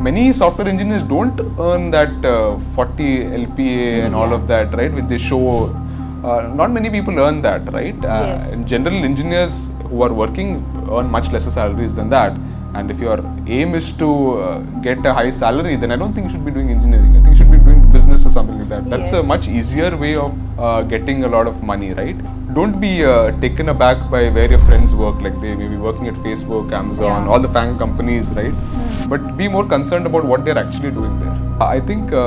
many software engineers don't earn that 40 LPA and all of that, right? Which they show. Not many people earn that, right? Yes. In general, engineers who are working earn much lesser salaries than that. And if your aim is to get a high salary, then I don't think you should be doing engineering. I think you should be doing business or something like that. That's a Yes. much easier way of getting a lot of money, right? Don't be taken aback by where your friends work. Like they may be working at Facebook, Amazon, Yeah. all the FANG companies, right? But be more concerned about what they're actually doing there. I think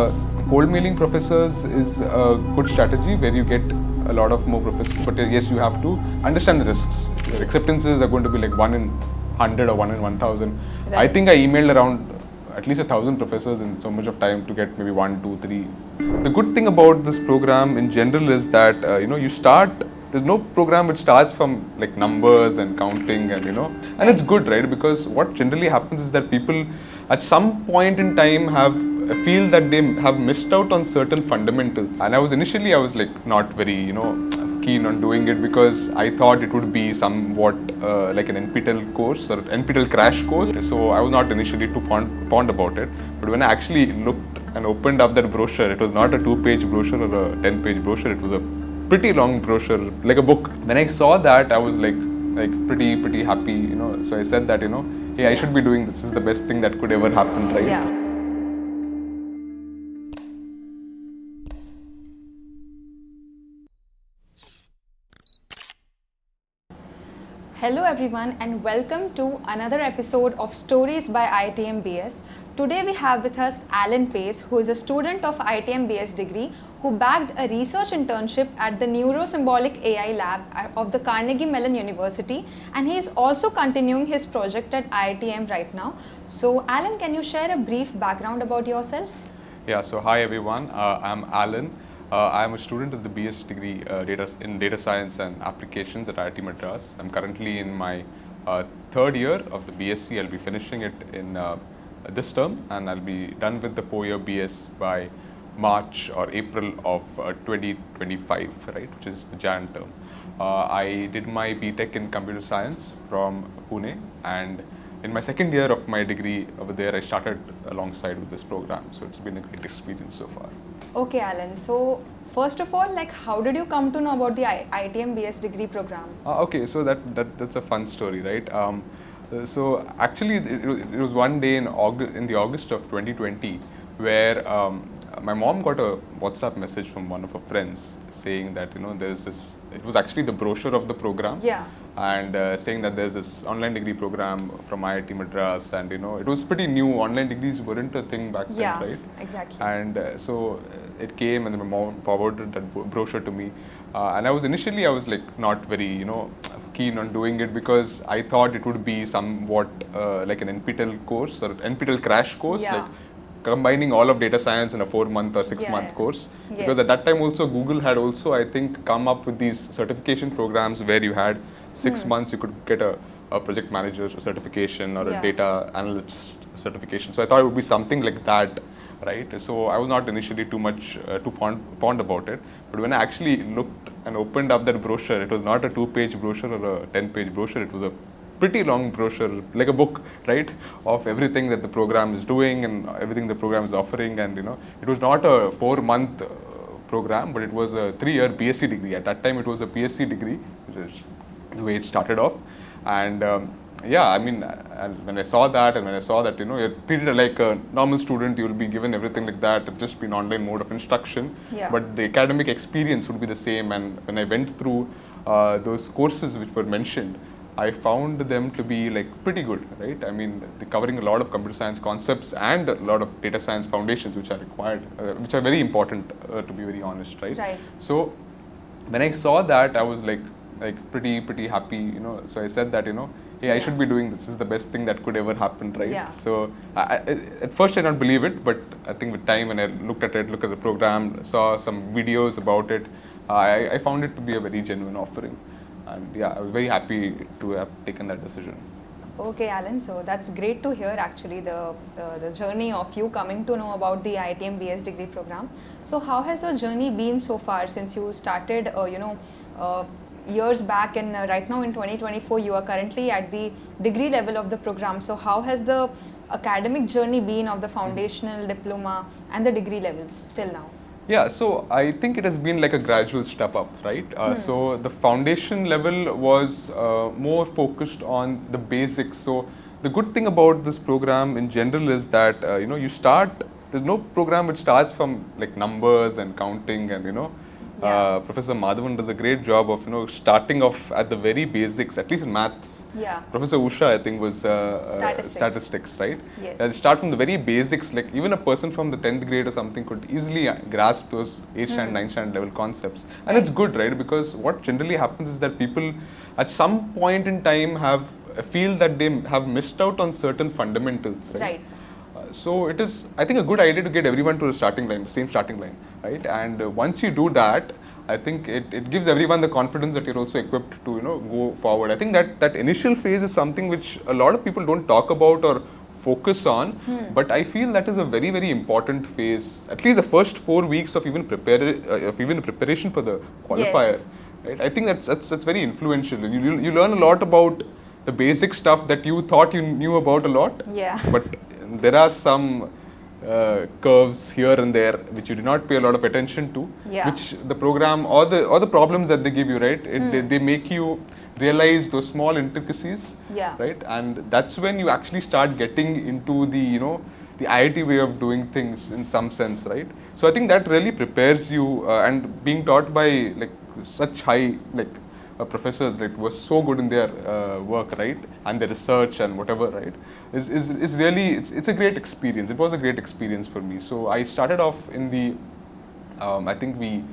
cold mailing professors is a good strategy where you get a lot of more professors. But yes, you have to understand the risks. Your acceptances are going to be like 1 in 100 or 1 in 1000. I Right. think I emailed around at least 1,000 professors in so much of time to get maybe 1, 2, 3. The good thing about this program in general is that you start. There's no program which starts from like numbers and counting and it's good, right? Because what generally happens is that people at some point in time feel that they have missed out on certain fundamentals. And I was like not very keen on doing it because I thought it would be somewhat like an NPTEL course or NPTEL crash course. So I was not initially too fond about it. But when I actually looked and opened up that brochure, it was not a 2-page brochure or a 10-page brochure. It was a pretty long brochure, like a book. When I saw that, I was like pretty happy, So I said that, hey, I should be doing this. This is the best thing that could ever happen, right? Yeah. Hello everyone and welcome to another episode of Stories by IITM BS. Today we have with us Alan Pace, who is a student of IITM BS degree who bagged a research internship at the Neurosymbolic AI lab of the Carnegie Mellon University, and he is also continuing his project at IITM right now. So Alan, can you share a brief background about yourself? Yeah, so hi everyone, I'm Alan. I'm a student of the BS degree in data science and applications at IIT Madras. I'm currently in my third year of the BSc. I'll be finishing it in this term, and I'll be done with the 4-year BS by March or April of 2025, right, which is the Jan term. I did my BTech in computer science from Pune, and in my second year of my degree over there, I started alongside with this program. So it's been a great experience so far. Okay, Alan. So first of all, how did you come to know about the IITM BS degree program? Okay, so that's a fun story, right? So actually, it was one day in the August of 2020 where my mom got a WhatsApp message from one of her friends saying that there's this. It was actually the brochure of the program. Yeah. And saying that there's this online degree program from IIT Madras, and it was pretty new. Online degrees weren't a thing back then, right? Yeah, exactly. And so it came, and then my mom forwarded that brochure to me. And I was like not very keen on doing it because I thought it would be somewhat like an NPTEL course or NPTEL crash course, Yeah. like combining all of data science in a 4-month or 6-month course. Yes. Because at that time also Google had also, I think, come up with these certification programs where you had 6 months you could get a project manager certification or a data analyst certification. So I thought it would be something like that, right? So I was not initially too fond about it. But when I actually looked and opened up that brochure, it was not a 2-page brochure or a 10-page brochure. It was a pretty long brochure, like a book, right, of everything that the program is doing and everything the program is offering. And it was not a 4-month program, but it was a 3-year BSc degree. At that time, it was a BSc degree, which is the way it started off. And and when I saw that, you're treated like a normal student, you'll be given everything like that. It'll just be an online mode of instruction, but the academic experience would be the same. And when I went through those courses which were mentioned, I found them to be like pretty good, right? I mean, they're covering a lot of computer science concepts and a lot of data science foundations which are required, which are very important, to be very honest, right? Right. So when I saw that, I was like pretty happy, So I said that, hey, I should be doing this. This is the best thing that could ever happen, right? Yeah. So at first I did not believe it, but I think with time when I looked at the program, saw some videos about it, I found it to be a very genuine offering. And yeah, I was very happy to have taken that decision. Okay, Alan. So that's great to hear. Actually, the journey of you coming to know about the IITM BS degree program. So how has your journey been so far since you started? Years back, and right now in 2024, you are currently at the degree level of the program. So how has the academic journey been of the foundational, diploma, and the degree levels till now? Yeah, so I think it has been like a gradual step up, right? So the foundation level was more focused on the basics. So the good thing about this program in general is that you start. There's no program which starts from like numbers and counting, and Professor Madhavan does a great job of starting off at the very basics, at least in maths. Yeah. Professor Usha, I think, was statistics, right? Yes. Start from the very basics, like even a person from the 10th grade or something could easily grasp those 8th and 9th standard level concepts. And it's good, right? Because what generally happens is that people at some point in time feel that they have missed out on certain fundamentals, right? So it is, I think, a good idea to get everyone to the starting line, the same starting line, right? And once you do that, I think it gives everyone the confidence that you're also equipped to go forward. I think that initial phase is something which a lot of people don't talk about or focus on, but I feel that is a very, very important phase. At least the first 4 weeks of even preparation for the qualifier. Yes. Right? I think that's very influential. You learn a lot about the basic stuff that you thought you knew about a lot. Yeah. But there are some curves here and there which you do not pay a lot of attention to, which the program or the problems that they give you, right? They make you realize those small intricacies, right? And that's when you actually start getting into the the IIT way of doing things in some sense, right? So I think that really prepares you, and being taught by like such high professors, like, was so good in their work, right, and their research and whatever, right, is really it's a great experience. It was a great experience for me. So I started off in the I think we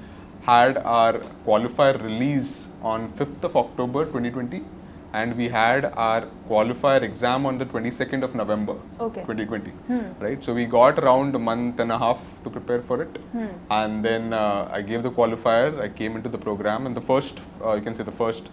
had our qualifier release on 5th of October 2020, and we had our qualifier exam on the 22nd of November 2020, right? So we got around a month and a half to prepare for it, and then I gave the qualifier, I came into the program, and the first, you can say the first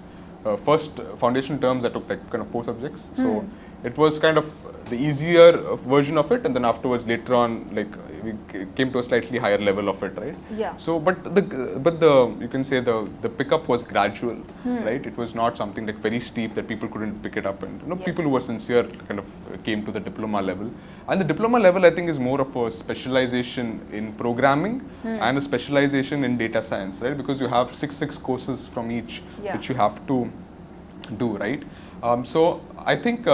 foundation terms I took like kind of 4 subjects. So it was kind of the easier version of it, and then afterwards later on, like, we came to a slightly higher level of it, right? Yeah. So but the you can say the pickup was gradual, right? It was not something like very steep that people couldn't pick it up, and people who were sincere kind of came to the diploma level. And the diploma level, I think, is more of a specialization in programming and a specialization in data science, right? Because you have six courses from each, which you have to do, right? So I think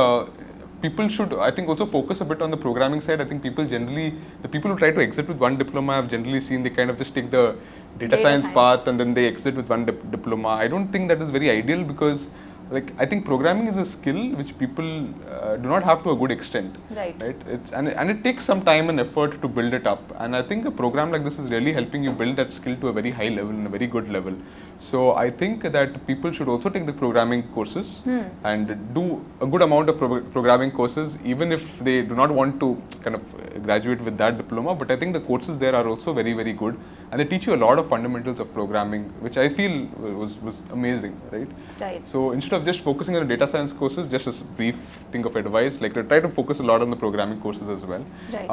people should, I think, also focus a bit on the programming side. I think people generally, the people who try to exit with one diploma, I've generally seen they kind of just take the data science path and then they exit with one diploma. I don't think that is very ideal, because like, I think programming is a skill which people do not have to a good extent. Right. It's and it takes some time and effort to build it up. And I think a program like this is really helping you build that skill to a very high level and a very good level. So I think that people should also take the programming courses and do a good amount of programming courses, even if they do not want to kind of graduate with that diploma. But I think the courses there are also very, very good, and they teach you a lot of fundamentals of programming, which I feel was amazing, right? Right. So instead of just focusing on the data science courses, just a brief thing of advice, like, try to focus a lot on the programming courses as well. Right.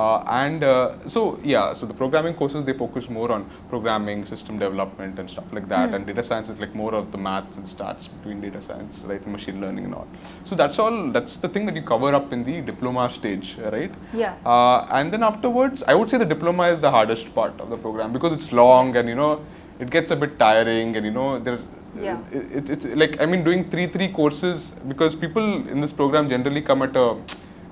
So the programming courses, they focus more on programming, system development and stuff like that, and data science is like more of the maths and stats between data science, right, and machine learning and all. So that's the thing that you cover up in the diploma stage, right? Yeah. And then afterwards, I would say the diploma is the hardest part of the program, because it's long and it gets a bit tiring, and it's like, I mean, doing three courses, because people in this program generally come at a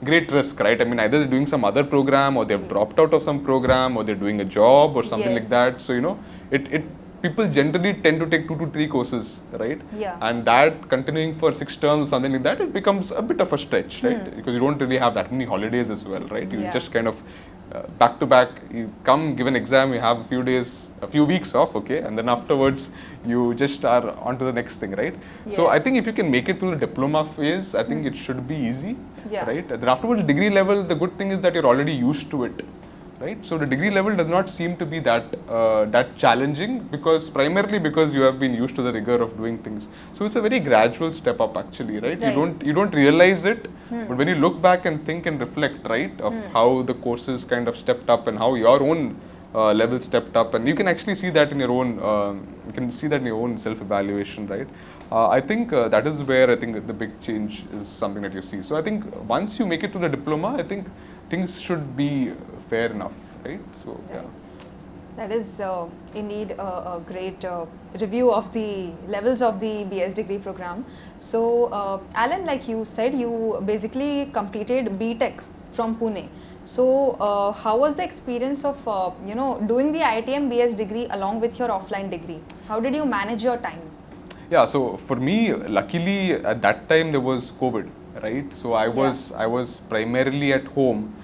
great risk, right? I mean, either they're doing some other program, or they've dropped out of some program, or they're doing a job or something like that. So people generally tend to take 2 to 3 courses, right? Yeah. And that continuing for 6 terms or something like that, it becomes a bit of a stretch, right? Because you don't really have that many holidays as well, right? You just kind of back to back, you come, give an exam, you have a few weeks off, okay, and then afterwards you just are on to the next thing, right? Yes. So I think if you can make it through the diploma phase, I think it should be easy, right? And then afterwards, degree level, the good thing is that you're already used to it, right? So the degree level does not seem to be that challenging, primarily because you have been used to the rigor of doing things. So it's a very gradual step up actually, right? You don't realize it, but when you look back and think and reflect, right, of how the courses kind of stepped up and how your own level stepped up, and you can actually see that in your own self-evaluation, right? I think that is where I think the big change is something that you see. So I think once you make it to the diploma, I think things should be fair enough, right? So yeah. That is indeed a great review of the levels of the BS degree program. So Alan, like you said, you basically completed B.Tech from Pune. So how was the experience of doing the IITM BS degree along with your offline degree? How did you manage your time? Yeah, so for me, luckily at that time there was COVID, right? So I was primarily at home,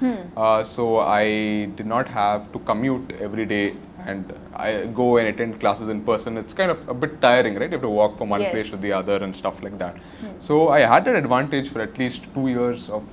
so I did not have to commute every day and I go and attend classes in person. It's kind of a bit tiring, right? You have to walk from one place to the other and stuff like that. So I had that advantage for at least 2 years of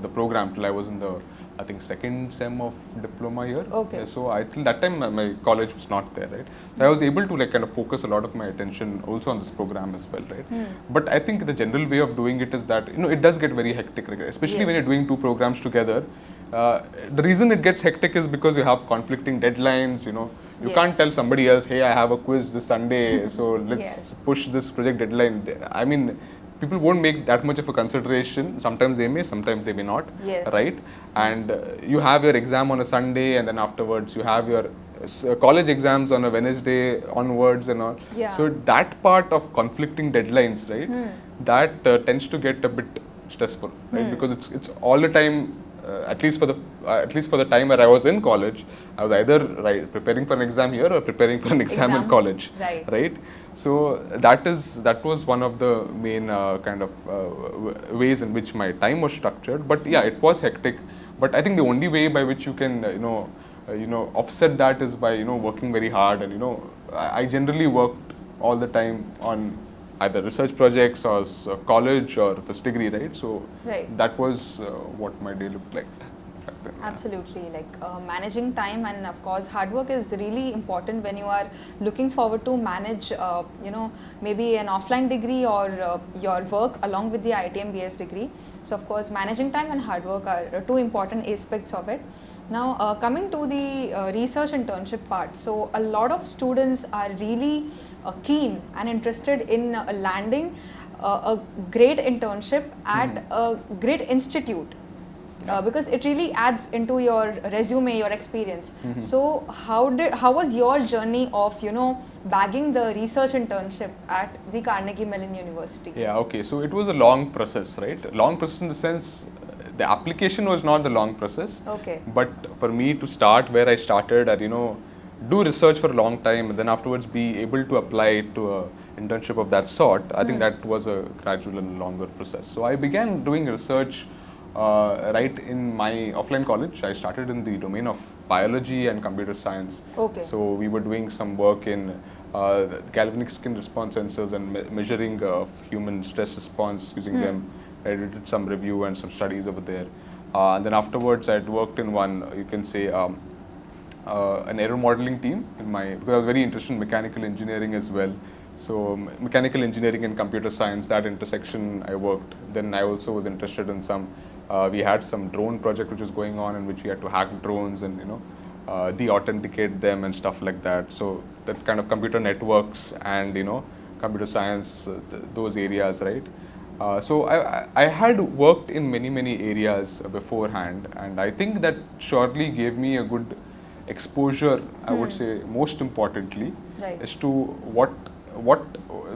the program till I was in the, I think, second sem of diploma year. Okay. So I till that time my college was not there, right? So I was able to like kind of focus a lot of my attention also on this program as well, right? But I think the general way of doing it is that it does get very hectic, right? Especially when you're doing two programs together. The reason it gets hectic is because you have conflicting deadlines. You can't tell somebody else, hey, I have a quiz this Sunday, so let's push this project deadline. I mean, people won't make that much of a consideration. Sometimes they may, sometimes they may not, right? And you have your exam on a Sunday, and then afterwards you have your college exams on a Wednesday onwards and all. So that part of conflicting deadlines, right, that tends to get a bit stressful, right? Because it's all the time. At least for the time where I was in college, I was either preparing for an exam here or preparing for an exam in college, right? So that was one of the main kind of ways in which my time was structured. But yeah, it was hectic. But I think the only way by which you can offset that is by working very hard. And I generally worked all the time on either research projects or college or this degree, right? So that was what my day looked like back then. Absolutely, like managing time and of course hard work is really important when you are looking forward to manage, maybe an offline degree or your work along with the IITM BS degree. So of course managing time and hard work are two important aspects of it. Now coming to the research internship part, so a lot of students are really keen and interested in landing a great internship at a great institute because it really adds into your resume, your experience. So how was your journey of bagging the research internship at the Carnegie Mellon University? Yeah, okay, so it was a long process, right? Long process in the sense the application was not the long process. Okay. But for me to start where I started, do research for a long time and then afterwards be able to apply to a internship of that sort, I think that was a gradual and longer process. So I began doing research right in my offline college. I started in the domain of biology and computer science. Okay. So we were doing some work in galvanic skin response sensors and measuring human stress response using them. I did some review and some studies over there. And then afterwards, I had worked in one, you can say, an aero modeling team because I was very interested in mechanical engineering as well. So mechanical engineering and computer science, that intersection I worked. Then I also was interested in we had some drone project which was going on in which we had to hack drones and de-authenticate them and stuff like that. So that kind of computer networks and computer science, those areas, right? So I had worked in many areas beforehand, and I think that surely gave me a good exposure. I would say most importantly as to what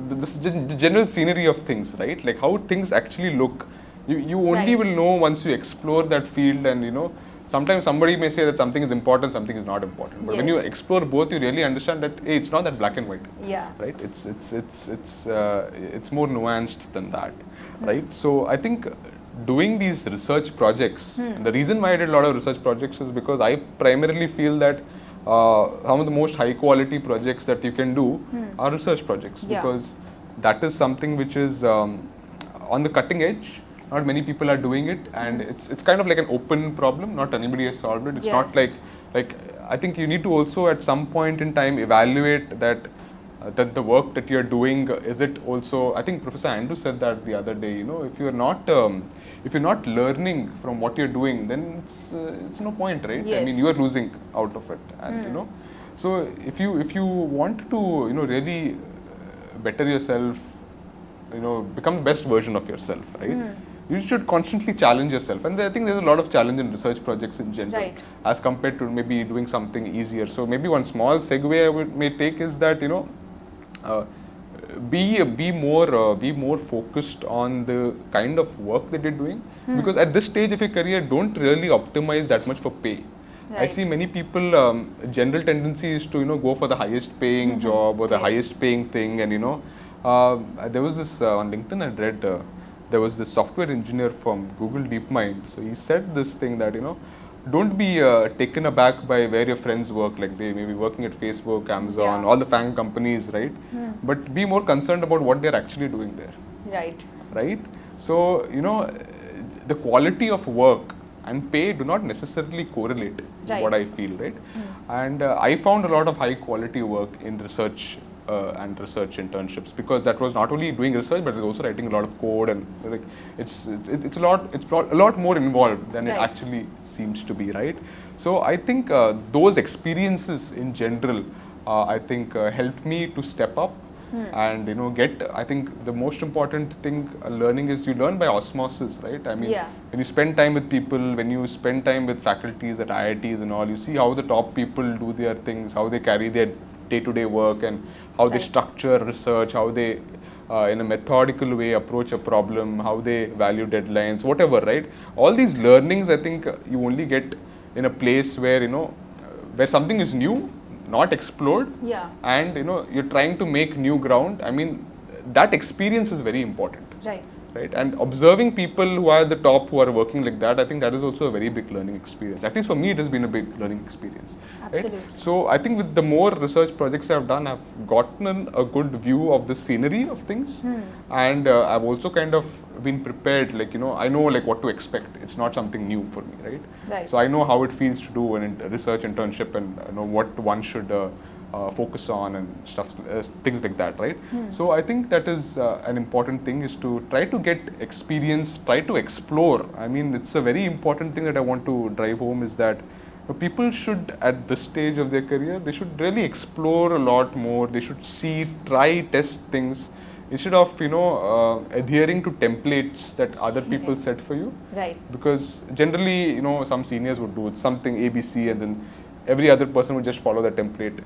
the general scenery of things, right? Like how things actually look. You only will know once you explore that field, and sometimes somebody may say that something is important, something is not important. But when you explore both, you really understand that hey, it's not that black and white. Yeah. Right? It's more nuanced than that. Right? So I think doing these research projects, the reason why I did a lot of research projects is because I primarily feel that some of the most high quality projects that you can do are research projects, because that is something which is on the cutting edge. Not many people are doing it, and it's kind of like an open problem. Not anybody has solved it. It's not like like I think you need to also at some point in time evaluate that that the work that you're doing, is it also, I think Professor Andrew said that the other day, if you're not learning from what you're doing, then it's no point, right? I mean, you are losing out of it, and so if you want to really better yourself, become the best version of yourself, right? You should constantly challenge yourself, and I think there's a lot of challenge in research projects in general, as compared to maybe doing something easier. So maybe one small segue I may take is that be more focused on the kind of work that you're doing, because at this stage of your career, don't really optimize that much for pay. I see many people, general tendency is to go for the highest paying job or the highest paying thing, and there was this on LinkedIn I read, there was this software engineer from Google DeepMind. So he said this thing that don't be taken aback by where your friends work, like they may be working at Facebook, Amazon, all the FANG companies, right? But be more concerned about what they're actually doing there. Right? So, the quality of work and pay do not necessarily correlate, is what I feel, right? And I found a lot of high quality work in research and research internships, because that was not only doing research but also writing a lot of code, and like it's a lot more involved than it actually seems to be, right? So I think those experiences in general I think helped me to step up and I think the most important thing learning is you learn by osmosis, right? I mean, when you spend time with people, when you spend time with faculties at IITs and all, you see how the top people do their things, how they carry their day-to-day work, and how they structure research, how they in a methodical way approach a problem, how they value deadlines, whatever, right? All these learnings I think you only get in a place where where something is new, not explored, and you're trying to make new ground. I mean, that experience is very important, right? And observing people who are at the top, who are working like that, I think that is also a very big learning experience. At least for me, it has been a big learning experience. Absolutely. Right? So I think with the more research projects I've done, I've gotten a good view of the scenery of things, and I've also kind of been prepared. Like I know like what to expect. It's not something new for me, right? So I know how it feels to do a research internship, and what one should focus on and stuff, things like that, right? So I think that is an important thing, is to try to get experience, try to explore. I mean, it's a very important thing that I want to drive home, is that people should, at this stage of their career, they should really explore a lot more. They should see, try, test things, instead of adhering to templates that other people set for you. Because generally some seniors would do something ABC, and then every other person would just follow the template,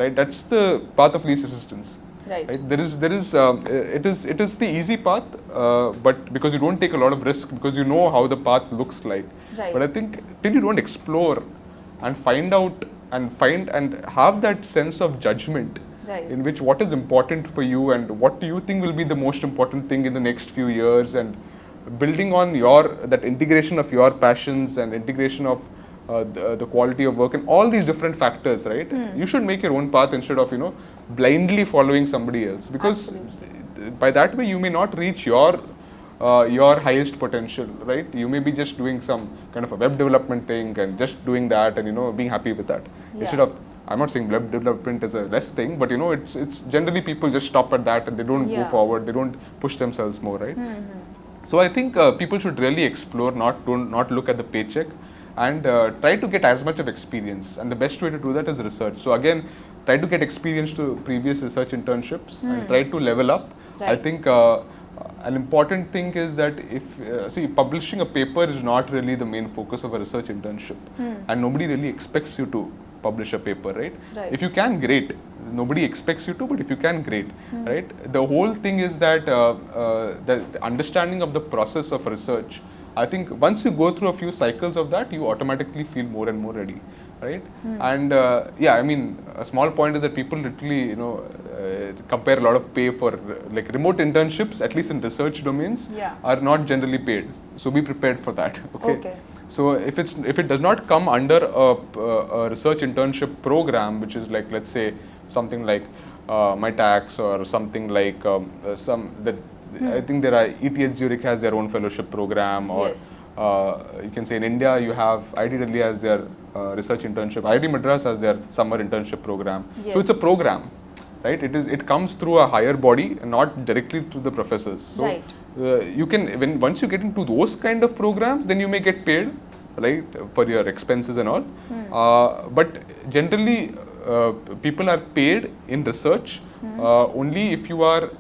right? That's the path of least resistance, right? It is the easy path, but because you don't take a lot of risk, because you know how the path looks like. But I think till you don't explore and find out and have that sense of judgment, in which what is important for you and what do you think will be the most important thing in the next few years, and building on that integration of your passions and integration of the quality of work and all these different factors, right? You should make your own path instead of blindly following somebody else, because by that way you may not reach your highest potential, right? You may be just doing some kind of a web development thing and just doing that and being happy with that, instead of, I'm not saying web development is a less thing, but it's generally people just stop at that and they don't go forward, they don't push themselves more, right? So I think people should really explore, not look at the paycheck, and try to get as much of experience. And the best way to do that is research. So again, try to get experience to previous research internships and try to level up. I think an important thing is that if publishing a paper is not really the main focus of a research internship, and nobody really expects you to publish a paper, right? If you can, great. Nobody expects you to, but if you can, great, right? The whole thing is that the understanding of the process of research, I think once you go through a few cycles of that, you automatically feel more and more ready, right? And I mean, a small point is that people literally, compare a lot of pay for like remote internships, at least in research domains, are not generally paid. So be prepared for that. Okay. So if it does not come under a research internship program, which is like, let's say something like my tax or something like I think there are ETH Zurich has their own fellowship program, or you can say in India you have IIT Delhi as their research internship, IIT Madras as their summer internship program. Yes. So it's a program, right? It comes through a higher body, not directly through the professors. So right. You can once you get into those kind of programs, then you may get paid, right, for your expenses and all. But generally, people are paid in research only if you are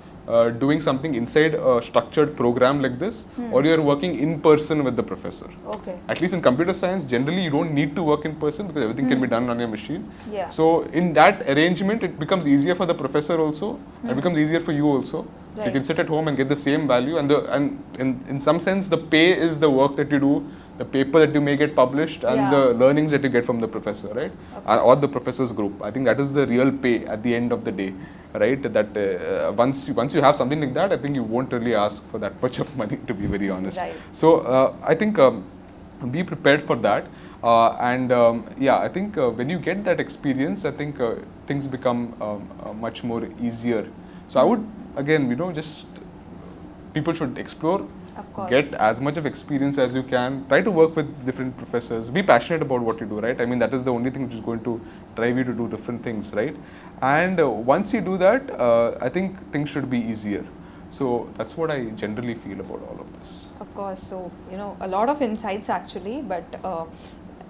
doing something inside a structured program like this, or you are working in person with the professor. Okay. At least in computer science, generally you don't need to work in person because everything can be done on your machine. Yeah. So in that arrangement, it becomes easier for the professor also, and it becomes easier for you also. So you can sit at home and get the same value, and in some sense, the pay is the work that you do, the paper that you may get published, and the learnings that you get from the professor, right? Or the professor's group. I think that is the real pay at the end of the day, right? That once you have something like that, I think you won't really ask for that much of money, to be very honest. Right. So I think be prepared for that. I think when you get that experience, I think things become much more easier. So I would, again, just people should explore, of course, get as much of experience as you can, try to work with different professors, be passionate about what you do, right? I mean, that is the only thing which is going to drive you to do different things, right? And once you do that, I think things should be easier. So that's what I generally feel about all of this. Of course. So, a lot of insights actually, but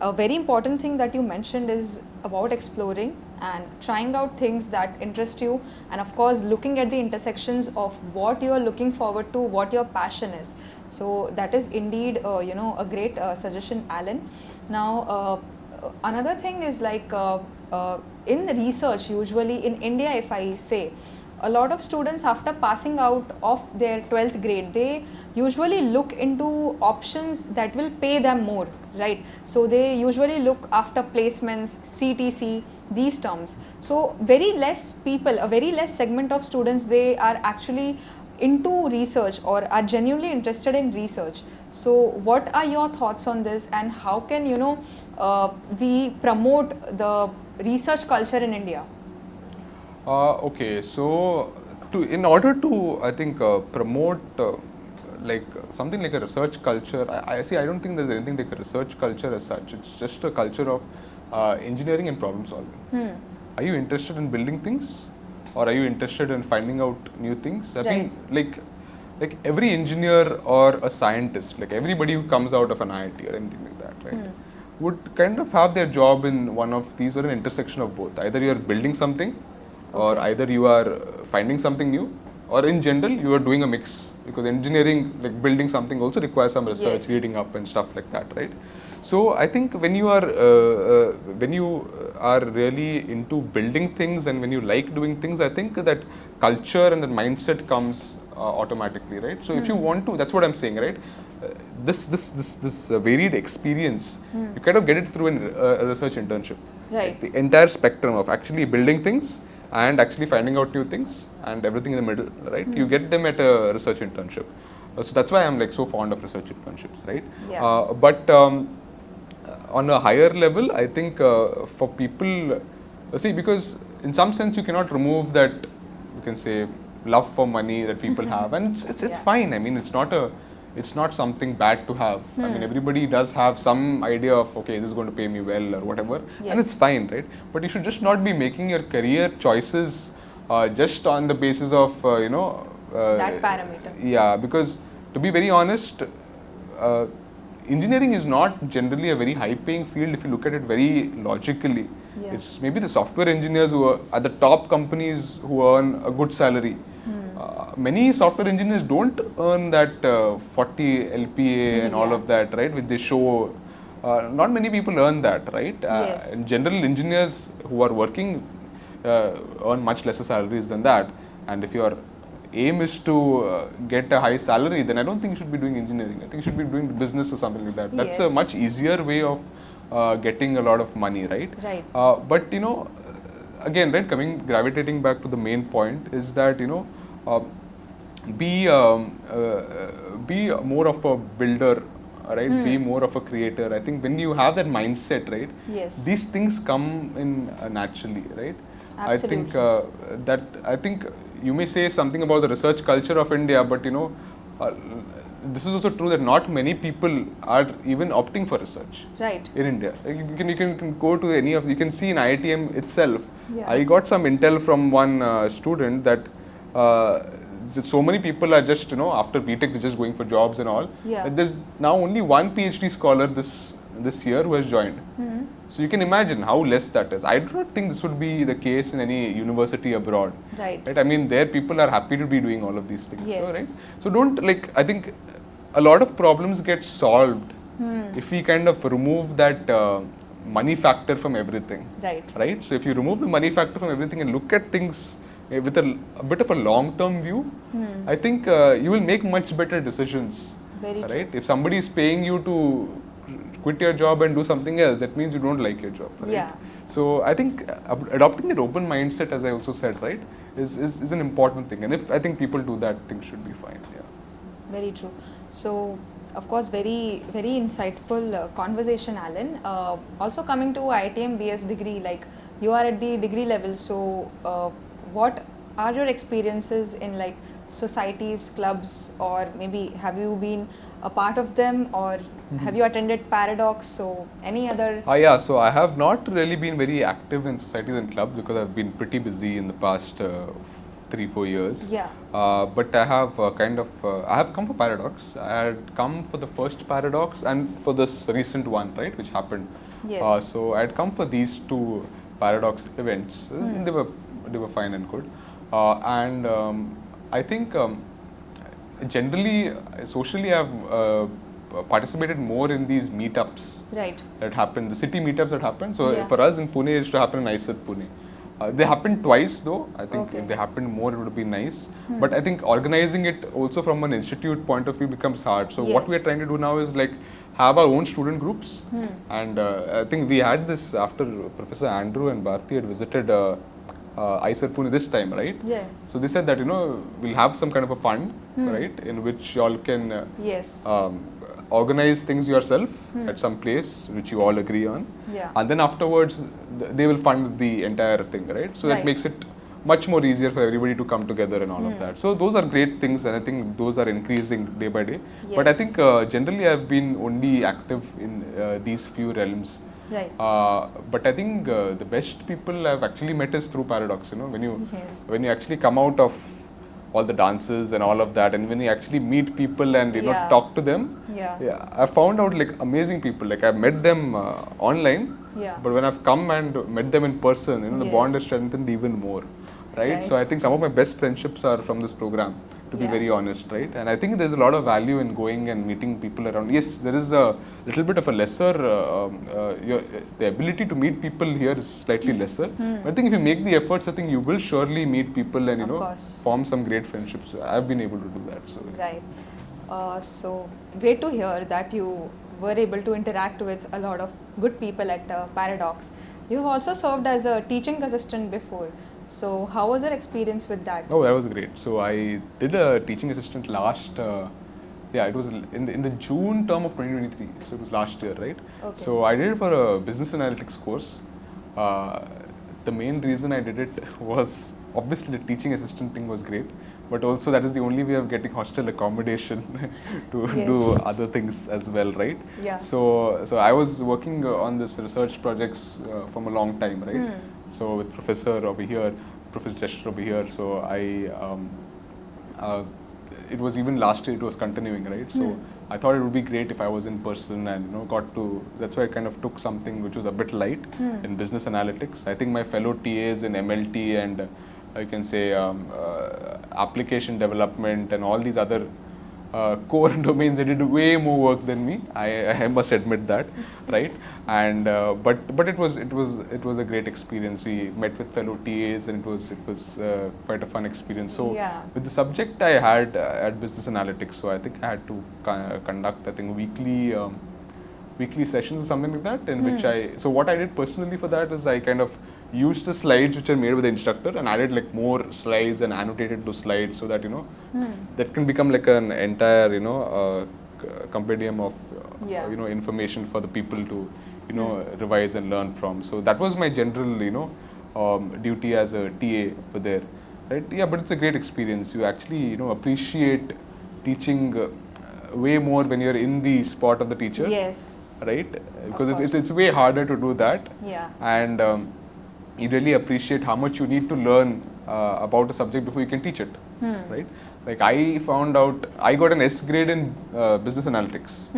a very important thing that you mentioned is about exploring and trying out things that interest you, and of course looking at the intersections of what you are looking forward to, what your passion is. So that is indeed a great suggestion, Alan. Now another thing is like in the research, usually in India, if I say, a lot of students after passing out of their 12th grade, they usually look into options that will pay them more, right? So they usually look after placements, CTC, these terms. So very less people, a very less segment of students, they are actually into research or are genuinely interested in research. So what are your thoughts on this, and how can we promote the research culture in India? Okay, so in order to, I think, promote like something like a research culture, I don't think there's anything like a research culture as such. It's just a culture of engineering and problem solving. Are you interested in building things, or are you interested in finding out new things? I mean, like every engineer or a scientist, like everybody who comes out of an IIT or anything like that, right, would kind of have their job in one of these or an intersection of both. Either you are building something, or either you are finding something new, or in general you are doing a mix, because engineering, like building something, also requires some research, reading up and stuff like that, right? So I think when you are really into building things and when you like doing things, I think that culture and the mindset comes automatically, right? So if you want to, that's what I'm saying, right? This varied experience, you kind of get it through a research internship. Right. The entire spectrum of actually building things and actually finding out new things and everything in the middle, right? You get them at a research internship. So that's why I'm like so fond of research internships, right? Yeah. But on a higher level, I think for people, see, because in some sense you cannot remove that, you can say, love for money that people have, and it's fine. I mean, it's not something bad to have. I mean, everybody does have some idea of, okay, this is going to pay me well or whatever, and it's fine, right? But you should just not be making your career choices just on the basis of that parameter. Yeah, because to be very honest, engineering is not generally a very high-paying field if you look at it very logically. It's maybe the software engineers who are at the top companies who earn a good salary. Many software engineers don't earn that 40 LPA and all of that, right, which they show. Not many people earn that, right? In general, engineers who are working earn much lesser salaries than that. And if your aim is to get a high salary, then I don't think you should be doing engineering. I think you should be doing business or something like that. That's a much easier way of getting a lot of money, right? Right. But again, right, gravitating back to the main point is that be more of a builder, right? Be more of a creator. I think when you have that mindset, right, these things come in naturally, right? Absolutely. I think you may say something about the research culture of India, but this is also true that not many people are even opting for research. Right. In India. Like, you can go to any of, you can see in IITM itself. Yeah. I got some intel from one student that so many people are just, after BTech they're just going for jobs and all. Yeah. But there's now only one PhD scholar this year who has joined. Mm-hmm. So you can imagine how less that is. I do not think this would be the case in any university abroad. Right. I mean, there people are happy to be doing all of these things. Yes. So, right? So don't, like, I think a lot of problems get solved if we kind of remove that money factor from everything. Right. Right? So if you remove the money factor from everything and look at things with a bit of a long-term view, I think you will make much better decisions. Very true. Right? If somebody is paying you to quit your job and do something else, that means you don't like your job. Right? Yeah. So I think adopting that open mindset, as I also said, right, is an important thing. And if I think people do that, things should be fine. Yeah. Very true. So, of course, very, very insightful conversation, Alan. Also coming to IITM BS degree, like you are at the degree level. So, what are your experiences in like societies, clubs, or maybe have you been a part of them, or have you attended Paradox? So, any other? Yeah, so I have not really been very active in societies and clubs because I've been pretty busy in the past 3-4 years. Yeah. But I have I have come for Paradox. I had come for the first Paradox and for this recent one, right, which happened. Yes. So I had come for these two Paradox events. They were fine and good. I think generally, socially, I've participated more in these meetups. Right. That happen, the city meetups that happen. So Yeah. for us in Pune, it used to happen in IISER Pune. They happened twice though. I think Okay. if they happened more, it would be nice. But I think organizing it also from an institute point of view becomes hard. So what we are Yes. trying to do now is like have our own student groups. And I think we had this after Professor Andrew and Bharti had visited IISER Pune this time, right? Yeah. So they said that, we'll have some kind of a fund, right, in which you all can Yes. organize things yourself at some place which you all agree on. Yeah. And then afterwards, they will fund the entire thing, right? So that Right. makes it much more easier for everybody to come together and all of that. So those are great things, and I think those are increasing day by day. But I Yes. think generally I've been only active in these few realms. Right. But I think the best people I've actually met is through Paradox. Yes. When you actually come out of all the dances and all of that, and when you actually meet people and Yeah. talk to them, Yeah. I found out like amazing people. Like I've met them online, Yeah. but when I've come and met them in person, the bond is Yes. strengthened even more, right? Right. So I think some of my best friendships are from this program, to be Yeah. very honest, right? And I think there's a lot of value in going and meeting people around. Yes, there is a little bit of a lesser, the ability to meet people here is slightly lesser. But I think if you make the efforts, I think you will surely meet people and, Of course. form some great friendships. I've been able to do that. So, Right. So great to hear that you were able to interact with a lot of good people at Paradox. You have also served as a teaching assistant before. So how was your experience with that? Oh, that was great. So I did a teaching assistant last, it was in the June term of 2023. So it was last year, right? Okay. So I did it for a business analytics course. The main reason I did it was obviously the teaching assistant thing was great, but also that is the only way of getting hostel accommodation to Yes. do other things as well, right? Yeah. So I was working on this research projects from a long time, right? So with Professor over here, Professor Chester over here, so it was even last year it was continuing, right? So I thought it would be great if I was in person and got to, that's why I kind of took something which was a bit light in business analytics. I think my fellow TAs in MLT and I can say application development and all these other core domains, they did way more work than me. I must admit that, right? And but it was a great experience. We met with fellow TAs and it was quite a fun experience. So Yeah. with the subject I had at business analytics, so I think I had to conduct weekly sessions or something like that, in which so what I did personally for that is I kind of used the slides which are made with the instructor and added like more slides and annotated those slides so that that can become like an entire compendium of Yeah. information for the people to revise and learn from. So that was my general duty as a TA over there, right? Yeah, but it's a great experience. You actually appreciate teaching way more when you're in the spot of the teacher. Yes. Right? Because it's way harder to do that. Yeah. And you really appreciate how much you need to learn about a subject before you can teach it. Right? Like I found out, I got an S grade in business analytics.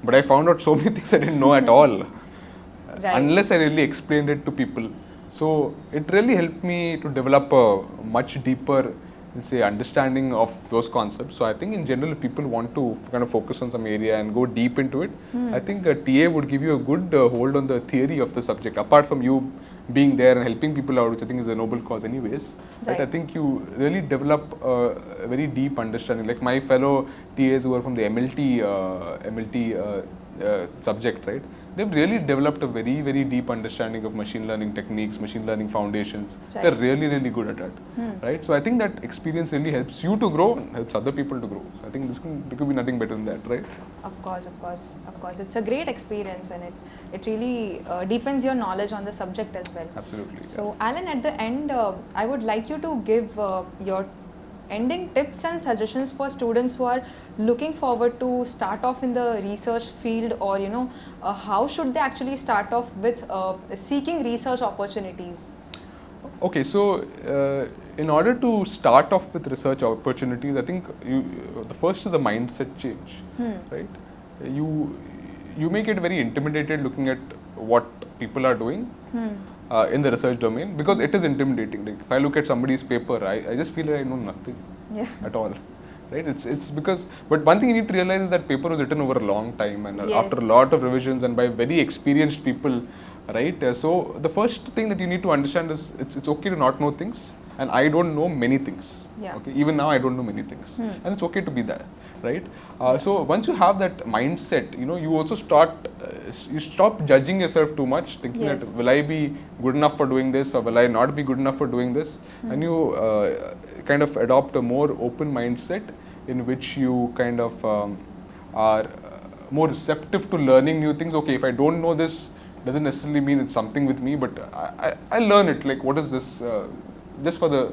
But I found out so many things I didn't know at all. Right. Unless I really explained it to people. So it really helped me to develop a much deeper, let's say, understanding of those concepts. So I think in general, if people want to kind of focus on some area and go deep into it, I think a TA would give you a good hold on the theory of the subject. Apart from you being there and helping people out, which I think is a noble cause anyways, right? I think you really develop a very deep understanding. Like my fellow TAs who are from the MLT subject, right? They've really developed a very, very deep understanding of machine learning techniques, machine learning foundations. Right. They're really, really good at that, right? So I think that experience really helps you to grow and helps other people to grow. So I think there could be nothing better than that, right? Of course, of course, of course. It's a great experience, and it really deepens your knowledge on the subject as well. Absolutely. So, Alan, at the end, I would like you to give your ending tips and suggestions for students who are looking forward to start off in the research field, or how should they actually start off with seeking research opportunities? Okay, so in order to start off with research opportunities, I think the first is a mindset change, right? You may get very intimidated looking at what people are doing in the research domain, because it is intimidating. Like if I look at somebody's paper, I just feel like I know nothing at all. Right? It's because, but one thing you need to realize is that paper was written over a long time and after a lot of revisions and by very experienced people, right? So the first thing that you need to understand is it's okay to not know things, and I don't know many things. Okay, even now I don't know many things, and it's okay to be that, right? So once you have that mindset, you also you stop judging yourself too much, thinking that will I be good enough for doing this or will I not be good enough for doing this, and you kind of adopt a more open mindset in which you kind of are more receptive to learning new things. Okay, if I don't know this, doesn't necessarily mean it's something with me, but I learn it. Like, what is this? Just for the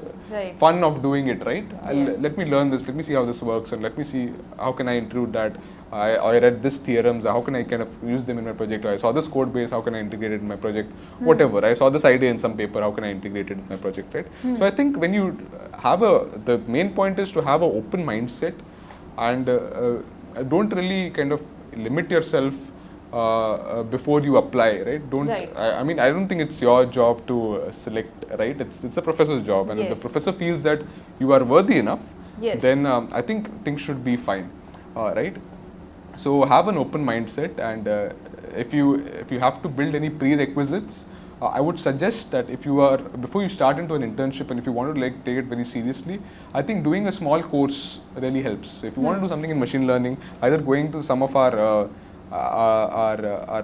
fun of doing it, right? Let me learn this, let me see how this works, and let me see how can I include that. I read this theorems, how can I kind of use them in my project? Or I saw this code base, how can I integrate it in my project? Whatever, I saw this idea in some paper, how can I integrate it in my project, right? So I think when you have the main point is to have an open mindset, and don't really kind of limit yourself before you apply, right? I mean, I don't think it's your job to select, right? It's a professor's job, and if the professor feels that you are worthy enough, then I think things should be fine, right? So have an open mindset, and if you have to build any prerequisites, I would suggest that before you start into an internship, and if you want to take it very seriously, I think doing a small course really helps. So if you want to do something in machine learning, either going to some of our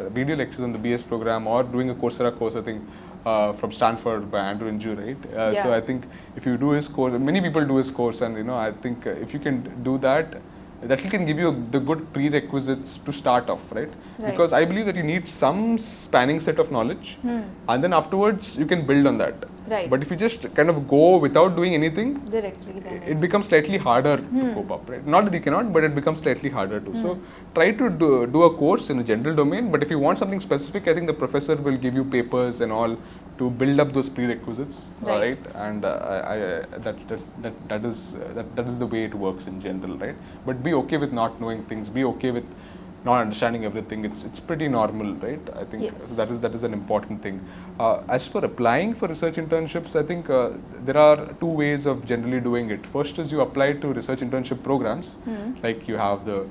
video lectures on the BS program, or doing a Coursera course, I think, from Stanford by Andrew Inju, right? So I think if you do his course, many people do his course, and I think if you can do that can give you the good prerequisites to start off, right? Because I believe that you need some spanning set of knowledge, and then afterwards you can build on that. But if you just kind of go without doing anything, directly, then it becomes slightly harder to cope up, right? Not that you cannot, but it becomes slightly harder to. So try to do a course in a general domain, but if you want something specific, I think the professor will give you papers and all to build up those prerequisites, right? And that is the way it works in general, right? But be okay with not knowing things. Be okay with not understanding everything. It's pretty normal, right? I think that is an important thing. As for applying for research internships, I think there are two ways of generally doing it. First is you apply to research internship programs, like you have the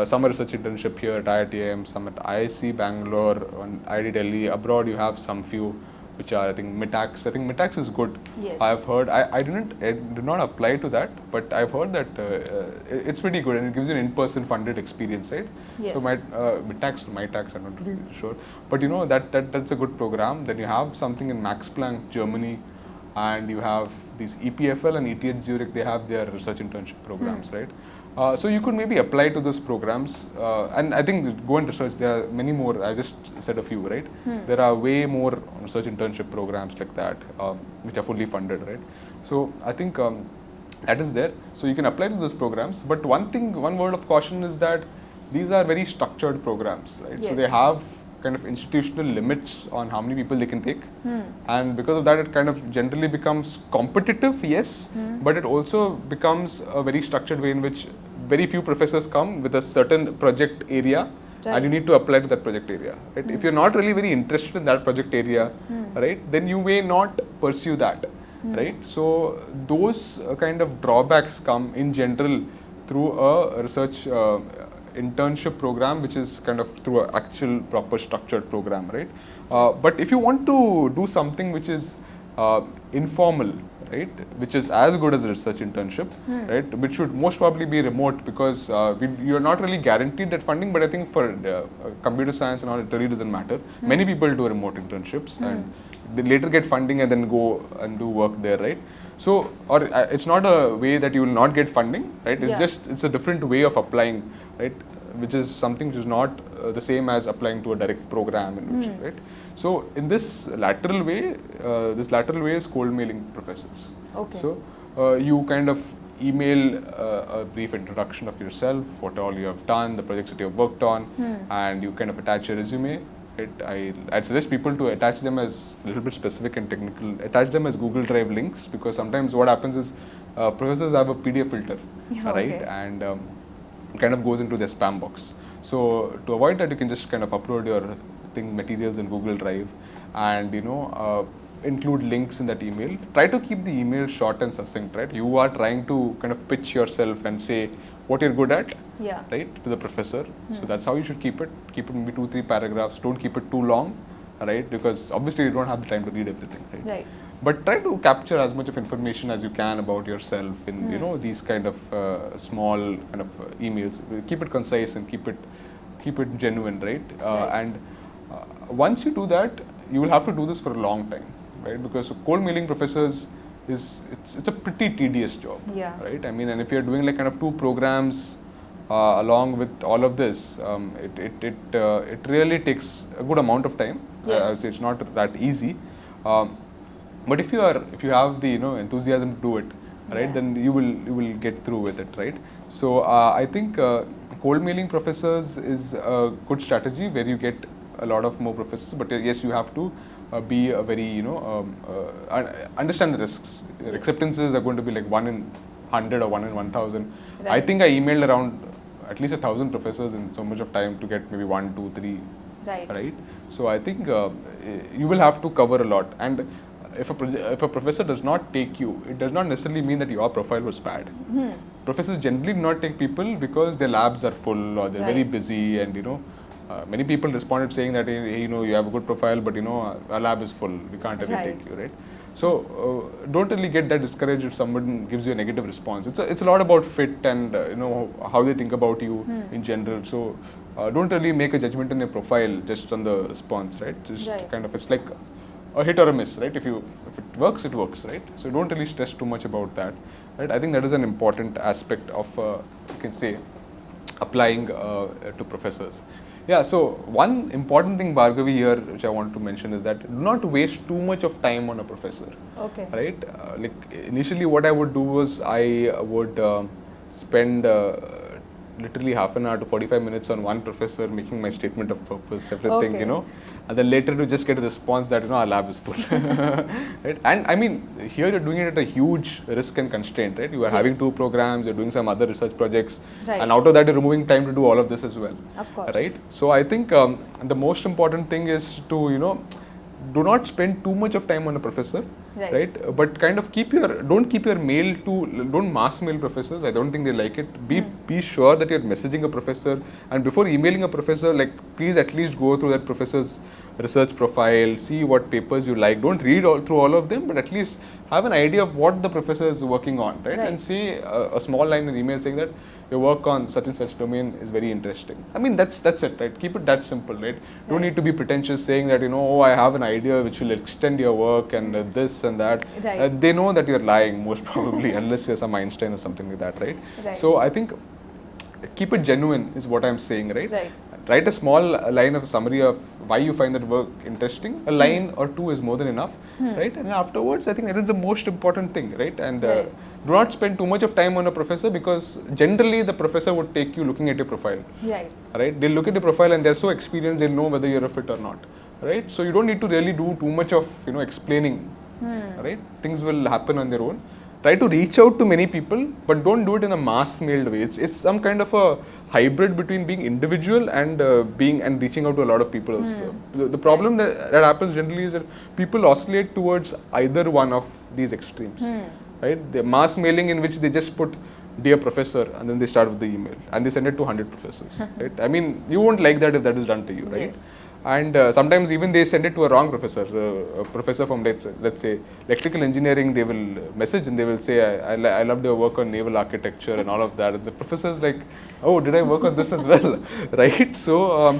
summer research internship here at IITM, some at IIC Bangalore, and IIT Delhi. Abroad you have some few which are, I think, Meetups. I think Meetups is good. I've heard. I did not apply to that, but I've heard that it's pretty good and it gives you an in-person funded experience, right? So Meetups, I'm not really sure, but that's a good program. Then you have something in Max Planck, Germany, and you have these EPFL and ETH Zurich. They have their research internship programs, right? So you could maybe apply to those programs, and I think go and research. There are many more. I just said a few, right? There are way more research internship programs like that, which are fully funded, right? So I think that is there. So you can apply to those programs. But one word of caution is that these are very structured programs, right? Yes. So they have kind of institutional limits on how many people they can take. And because of that, it kind of generally becomes competitive, yes, but it also becomes a very structured way in which very few professors come with a certain project area. Right. And you need to apply to that project area. Right? If you're not really very interested in that project area, right, then you may not pursue that. Right? So those kind of drawbacks come in general through a research internship program, which is kind of through an actual proper structured program, right? But if you want to do something which is informal, right, which is as good as a research internship, right, which should most probably be remote, because you're not really guaranteed that funding. But I think for computer science and all, it really doesn't matter. Many people do remote internships and they later get funding and then go and do work there, right? So, or it's not a way that you will not get funding, right? It's just, it's a different way of applying, right? Which is something which is not the same as applying to a direct program, in which, right? So, in this lateral way is cold mailing professors. Okay. So, you kind of email a brief introduction of yourself, what all you have done, the projects that you have worked on, and you kind of attach your resume. I'd suggest people to attach them as a little bit specific and technical. Attach them as Google Drive links, because sometimes what happens is professors have a PDF filter, right? Okay. And it kind of goes into their spam box. So to avoid that, you can just kind of upload your materials in Google Drive, and include links in that email. Try to keep the email short and succinct, right? You are trying to kind of pitch yourself and say what you're good at, right, to the professor. So that's how you should keep it. Keep it maybe 2-3 paragraphs. Don't keep it too long, right? Because obviously you don't have the time to read everything, right? Right. But try to capture as much of information as you can about yourself in these kind of small kind of emails. Keep it concise and keep it genuine, right? And once you do that, you will have to do this for a long time, right? Because cold mailing professors it's a pretty tedious job, right? I mean, and if you're doing like kind of 2 programs along with all of this, it really takes a good amount of time. So it's not that easy. But if you have the enthusiasm to do it, right, then you will get through with it, right? So I think cold mailing professors is a good strategy where you get a lot of more professors. But yes, you have to be a very understand the risks. Acceptances are going to be like 1 in 100 or 1 in 1000. Right. I think I emailed around at least 1,000 professors in so much of time to get maybe 1, 2, 3. Right. So I think you will have to cover a lot. And if a professor does not take you, it does not necessarily mean that your profile was bad. Professors generally do not take people because their labs are full or they're very busy, and many people responded saying that hey, you have a good profile, but our lab is full, we can't really take you, right? So don't really get that discouraged if someone gives you a negative response. It's a lot about fit and how they think about you in general. So don't really make a judgment on your profile just on the response, right? Just kind of, it's like a hit or a miss, right? If it works, it works, right? So don't really stress too much about that, right? I think that is an important aspect of you can say applying to professors. Yeah, so one important thing, Bhargavi, here which I want to mention is that do not waste too much of time on a professor. Okay. Right? Like initially what I would do was I would spend literally half an hour to 45 minutes on one professor making my statement of purpose, everything, and then later to just get a response that our lab is full. Right? And I mean, here you're doing it at a huge risk and constraint, right? You are having 2 programs, you're doing some other research projects, and out of that you're removing time to do all of this as well. Of course. Right? So I think the most important thing is to do not spend too much of time on a professor, right? But kind of don't keep your mail don't mass mail professors. I don't think they like it. Be sure that you're messaging a professor, and before emailing a professor, like please at least go through that professor's research profile, see what papers you like. Don't read through all of them, but at least have an idea of what the professor is working on, right? And say a small line in email saying that your work on such and such domain is very interesting. I mean, that's it, right? Keep it that simple, right? Don't need to be pretentious saying that, I have an idea which will extend your work and this and that. They know that you're lying most probably, unless you're some Einstein or something like that, right? So I think keep it genuine is what I'm saying, right? Write a small line of summary of why you find that work interesting. A line or 2 is more than enough, right? And afterwards, I think that is the most important thing, right? And do not spend too much of time on a professor, because generally the professor would take you looking at your profile. Right. Right? They'll look at your profile and they're so experienced, they'll know whether you're a fit or not. Right? So you don't need to really do too much of explaining. Right? Things will happen on their own. Try to reach out to many people, but don't do it in a mass-mailed way. It's some kind of a hybrid between being individual and reaching out to a lot of people. The problem that happens generally is that people oscillate towards either one of these extremes. Right? The mass mailing, in which they just put "Dear Professor" and then they start with the email and they send it to 100 professors. Right? I mean, you won't like that if that is done to you, right? Yes. And sometimes even they send it to a wrong professor, a professor from let's say electrical engineering. They will message and they will say, I loved your work on naval architecture and all of that. And the professor is like, oh, did I work on this as well? Right? So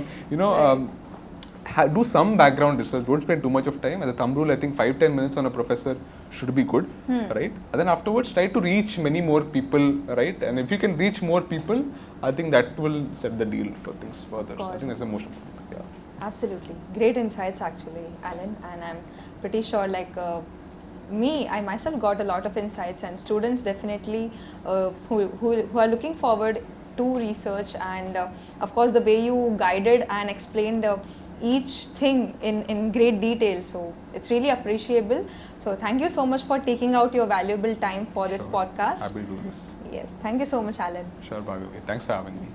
do some background research. Don't spend too much of time. As a thumb rule, I think 5-10 minutes on a professor should be good, right? And then afterwards, try to reach many more people, right? And if you can reach more people, I think that will set the deal for things further. So I think that's the most important. Yeah. Absolutely. Great insights actually, Alan. And I'm pretty sure I myself got a lot of insights, and students definitely who are looking forward to research, and of course the way you guided and explained each thing in great detail. So it's really appreciable. So thank you so much for taking out your valuable time for this podcast. Happy to do this. Yes. Thank you so much, Alan. Sure, Bhargavi. Thanks for having me.